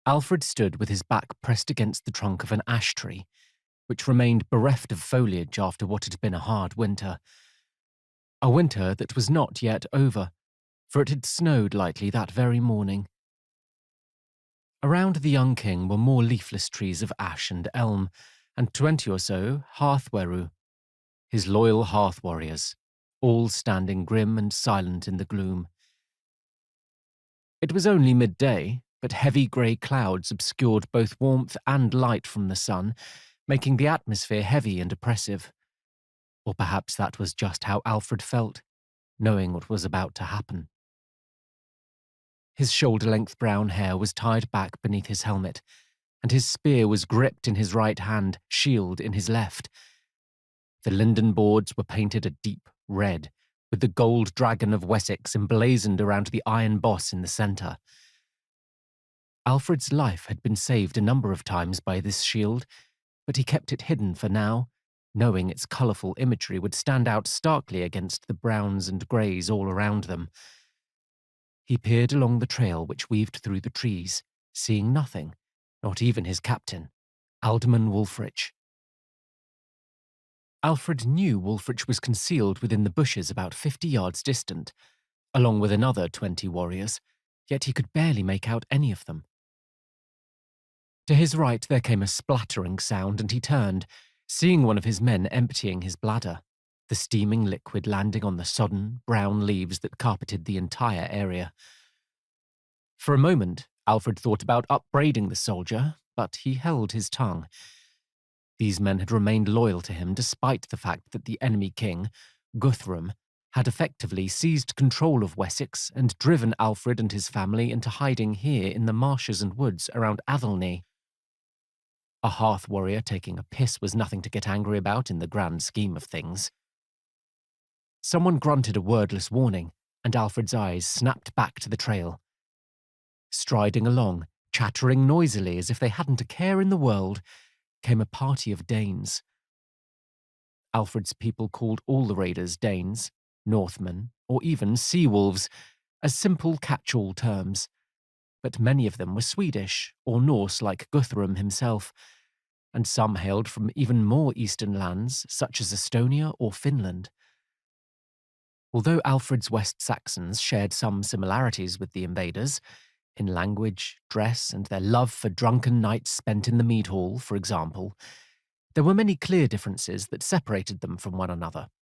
Alfred stood with his back pressed against the trunk of an ash tree, which remained bereft of foliage after what had been a hard winter. A winter that was not yet over, for it had snowed lightly that very morning. Around the young king were more leafless trees of ash and elm, and 20 or so hearth-weru, his loyal hearth warriors, all standing grim and silent in the gloom. It was only midday, but heavy grey clouds obscured both warmth and light from the sun, making the atmosphere heavy and oppressive. Or perhaps that was just how Alfred felt, knowing what was about to happen. His shoulder-length brown hair was tied back beneath his helmet, and his spear was gripped in his right hand, shield in his left. The linden boards were painted a deep red, with the gold dragon of Wessex emblazoned around the iron boss in the centre. Alfred's life had been saved a number of times by this shield, but he kept it hidden for now, knowing its colourful imagery would stand out starkly against the browns and greys all around them. He peered along the trail which weaved through the trees, seeing nothing, not even his captain, Alderman Wulfrich. Alfred knew Wulfrich was concealed within the bushes about 50 yards distant, along with another 20 warriors, yet he could barely make out any of them. To his right there came a splattering sound, and he turned, seeing one of his men emptying his bladder, the steaming liquid landing on the sodden, brown leaves that carpeted the entire area. For a moment, Alfred thought about upbraiding the soldier, but he held his tongue. These men had remained loyal to him despite the fact that the enemy king, Guthrum, had effectively seized control of Wessex and driven Alfred and his family into hiding here in the marshes and woods around Athelney. A hearth warrior taking a piss was nothing to get angry about in the grand scheme of things. Someone grunted a wordless warning, and Alfred's eyes snapped back to the trail. Striding along, chattering noisily as if they hadn't a care in the world, came a party of Danes. Alfred's people called all the raiders Danes, Northmen, or even sea-wolves, as simple catch-all terms, but many of them were Swedish or Norse like Guthrum himself, and some hailed from even more eastern lands, such as Estonia or Finland. Although Alfred's West Saxons shared some similarities with the invaders, in language, dress, and their love for drunken nights spent in the mead hall, for example, there were many clear differences that separated them from one another.